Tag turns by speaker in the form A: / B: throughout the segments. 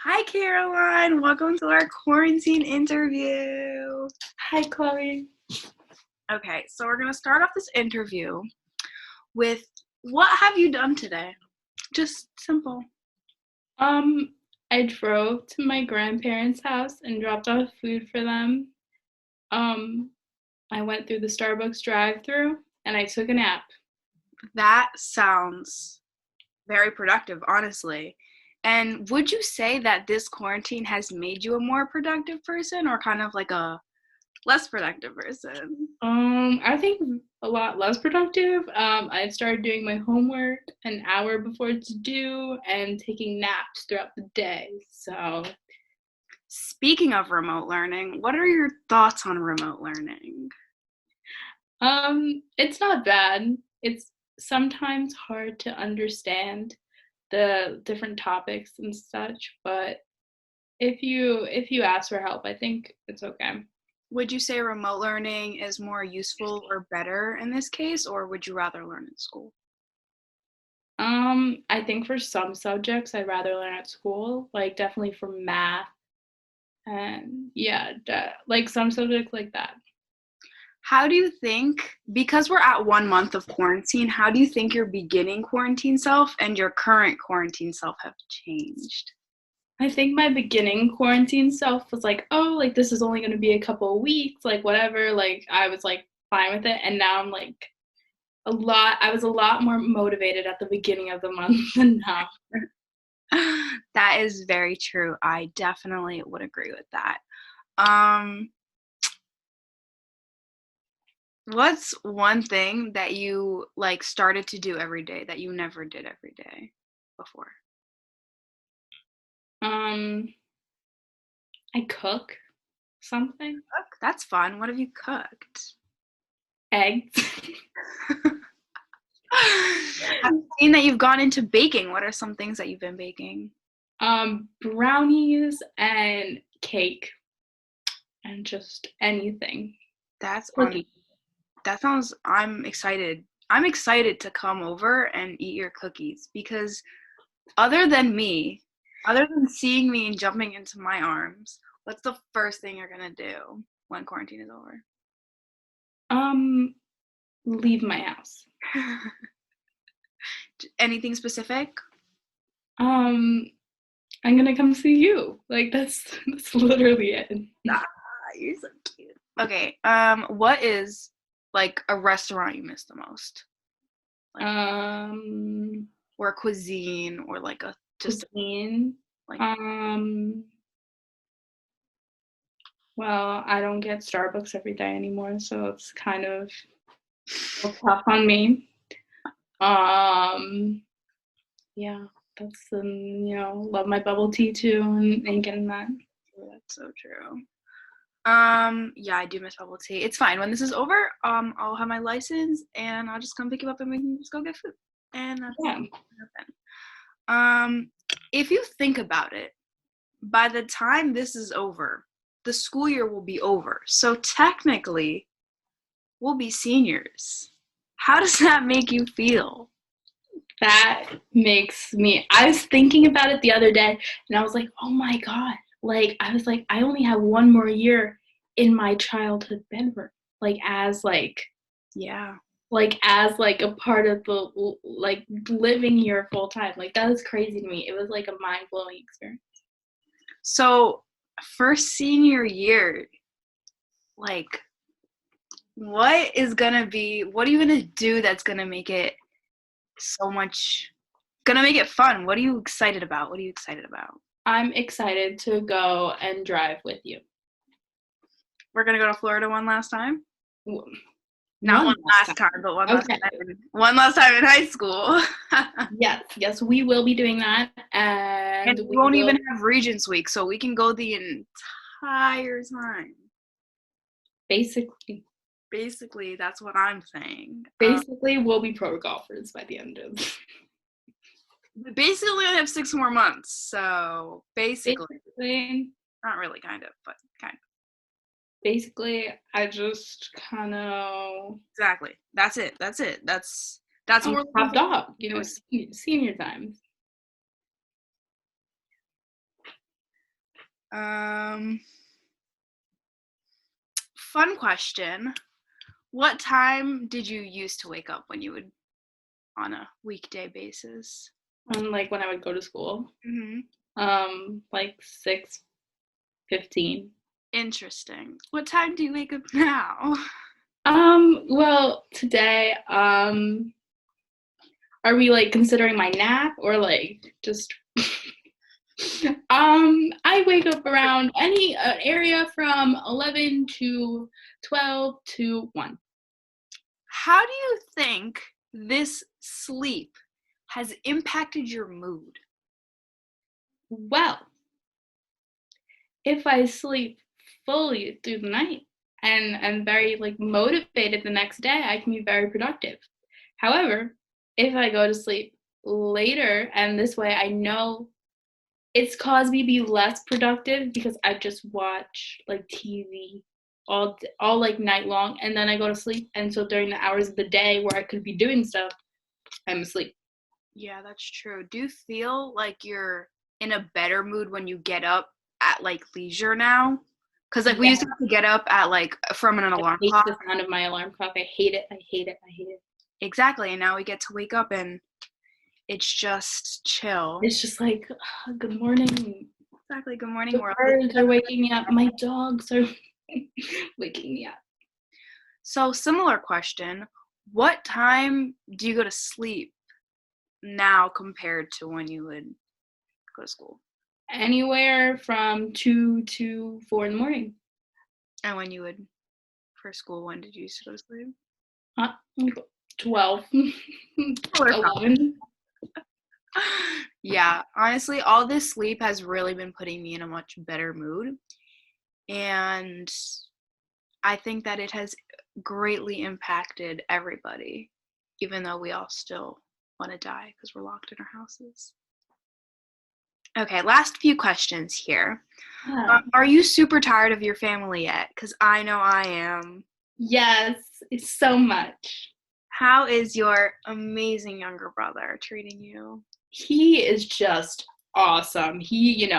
A: Hi, Caroline. Welcome to our quarantine interview.
B: Hi, Chloe.
A: Okay, so we're going to start off this interview with what have you done today? Just simple.
B: Um, I drove to my grandparents' house and dropped off food for them. Um, I went through the Starbucks drive-through and I took a nap.
A: That sounds very productive, honestly. And would you say that this quarantine has made you a more productive person or kind of like a less productive person?
B: I think a lot less productive. I started doing my homework an hour before it's due and taking naps throughout the day. So,
A: Speaking of remote learning, what are your thoughts on remote learning?
B: it's not bad. It's sometimes hard to understand the different topics and such, but if you ask for help, I think it's okay.
A: Would you say remote learning is more useful or better in this case, or would you rather learn in school?
B: I think for some subjects I'd rather learn at school, like definitely for math and yeah, like some subjects like that.
A: How do you think, because we're at 1 month of quarantine, how do you think your beginning quarantine self and your current quarantine self have changed?
B: I think my beginning quarantine self was like, oh, like this is only going to be a couple of weeks, like whatever. Like I was like fine with it, and now I'm like I was a lot more motivated at the beginning of the month than now.
A: That is very true. I definitely would agree with that. Um, what's one thing that you like started to do every day that you never did every day before?
B: Um, I cook something,
A: Cook? That's fun. What have you cooked?
B: eggs.
A: I've seen that you've gone into baking. What are some things that you've been baking?
B: Brownies and cake and just anything.
A: That's on.
B: Cookie.
A: That sounds. I'm excited. I'm excited to come over and eat your cookies because other than me, other than seeing me and jumping into my arms, what's the first thing you're gonna do when quarantine is over?
B: Um, leave my house.
A: Anything specific?
B: Um, I'm gonna come see you. Like that's literally it.
A: Ah, you're so cute. Okay. What is like a restaurant you miss the most? Like
B: Um,
A: or cuisine or like a just
B: cuisine.
A: like
B: Um, well, I don't get Starbucks every day anymore, so it's kind of tough on me. Um, yeah, that's love my bubble tea too, and ain't getting that.
A: that's so true. Yeah, I do miss bubble tea. It's fine. When this is over, I'll have my license and I'll just come pick you up and we can just go get food. And that's
B: Yeah.
A: nothing. If you think about it, by the time this is over, the school year will be over. So technically, we'll be seniors. How does that make you feel?
B: That makes me, I was thinking about it the other day and I was like, oh my God. Like, I was like, I only have one more year in my childhood bedroom. Like,
A: Yeah.
B: as like a part of the, like, living here full time. Like, that was crazy to me. It was like a mind blowing experience.
A: So, for senior year, like, what are you gonna do that's gonna make it so much, gonna make it fun? What are you excited about? What are you excited about?
B: I'm excited to go and drive with you.
A: We're gonna go to Florida one last time. Not
B: One
A: one
B: last
A: last
B: time.
A: time, but
B: Okay.
A: one last time in high school.
B: Yes, yes, we will be doing that.
A: And
B: And
A: we
B: we
A: won't
B: will
A: even have Regents Week, so we can go the entire time.
B: basically
A: Basically, that's what I'm saying.
B: basically we'll be pro golfers by the end of
A: We basically only have 6 more months, so basically,
B: basically
A: not really, kind of, but kind of.
B: basically I just kind of
A: Exactly. That's it. That's it. That's what
B: I'm
A: we're looking
B: top
A: for.
B: dog,
A: Doing.
B: senior times.
A: Um, Fun question. What time did you used to wake up when you would on a weekday basis?
B: Like when I would go to school.
A: Mm-hmm.
B: Like 6:15.
A: Interesting. What time do you wake up now?
B: Well, today, are we like considering my nap or like just I wake up around any area from 11 to 12 to 1.
A: How do you think this sleep has impacted your mood?
B: Well, if I sleep fully through the night and I'm very like motivated the next day, I can be very productive. However, if I go to sleep later and this way I know it's caused me to be less productive because I just watch like TV all like night long and then I go to sleep and so during the hours of the day where I could be doing stuff, I'm asleep.
A: Yeah, that's true. Do you feel like you're in a better mood when you get up at like leisure now? Because like we
B: Yeah,
A: used to have to get up at like from an
B: I
A: alarm
B: hate
A: clock.
B: the sound of my alarm clock. I hate it. I hate it. I hate it.
A: Exactly. And now we get to wake up and it's just chill.
B: It's just like, good morning.
A: Exactly. Good morning,
B: The
A: world.
B: birds are waking me up. My dogs are waking me up.
A: So, similar question. What time do you go to sleep now compared to when you would go to school?
B: Anywhere from 2 to 4 in the morning.
A: And when you would for school, when did you used to go to sleep?
B: 12.
A: Similar
B: 11.
A: Yeah, honestly, all this sleep has really been putting me in a much better mood. And I think that it has greatly impacted everybody, even though we all still want to die because we're locked in our houses. Okay, last few questions here.
B: Yeah.
A: Are you super tired of your family yet? Because I know I am.
B: Yes, it's so much.
A: How is your amazing younger brother treating you?
B: He is just awesome. He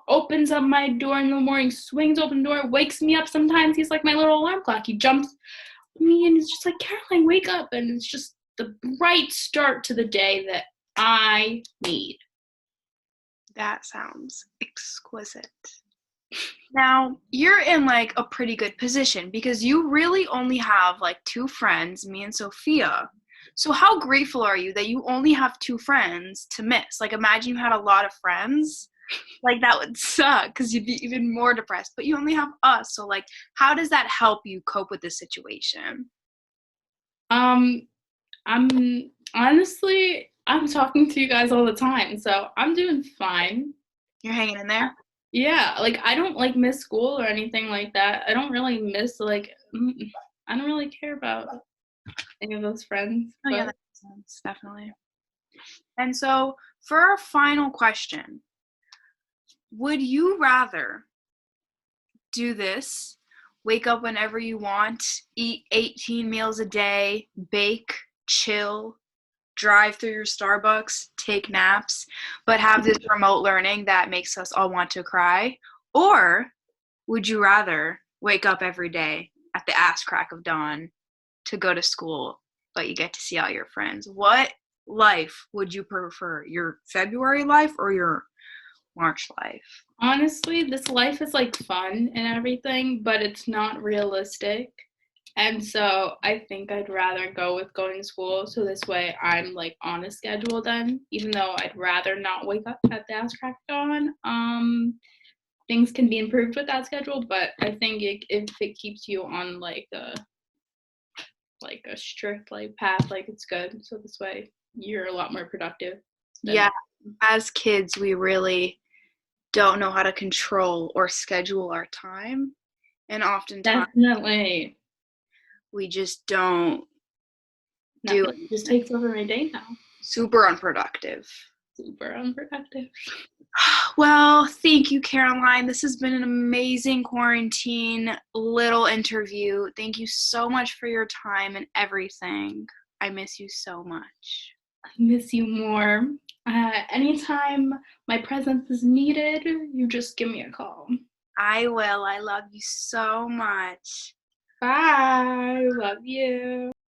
B: opens up my door in the morning, swings open the door, wakes me up. Sometimes he's like my little alarm clock. He jumps me and he's just like, Caroline, wake up. And it's just the bright start to the day that I need.
A: That sounds exquisite. Now, you're in like a pretty good position because you really only have like two friends, me and Sophia. So how grateful are you that you only have two friends to miss? Like imagine you had a lot of friends. Like that would suck because you'd be even more depressed, but you only have us. So like how does that help you cope with this situation?
B: Um, I'm honestly, I'm talking to you guys all the time, so I'm doing fine.
A: You're hanging in there?
B: Yeah, like I don't like miss school or anything like that. I don't really miss I don't really care about any of those friends.
A: Oh yeah,
B: But
A: that makes sense, definitely. And so for our final question, would you rather do this, wake up whenever you want, eat 18 meals a day, bake, chill, drive through your Starbucks, take naps, but have this remote learning that makes us all want to cry? Or would you rather wake up every day at the ass crack of dawn to go to school, but you get to see all your friends? What life would you prefer? Your February life or your March life?
B: honestly, this life is like fun and everything, but it's not realistic. And so I think I'd rather go with going to school so this way I'm like on a schedule then, even though I'd rather not wake up at the ass crack of dawn. Things can be improved with that schedule, but I think if it keeps you on like a strict like path, like it's good. So this way you're a lot more productive than
A: Yeah, as kids, we really don't know how to control or schedule our time. And oftentimes
B: definitely.
A: we just don't do
B: Nothing just takes over my day now.
A: super unproductive.
B: Super unproductive.
A: Well, thank you, Caroline. This has been an amazing quarantine little interview. Thank you so much for your time and everything. I miss you so much.
B: I miss you more. Anytime my presence is needed, you just give me a call.
A: I will. I love you so much.
B: Bye. Love you.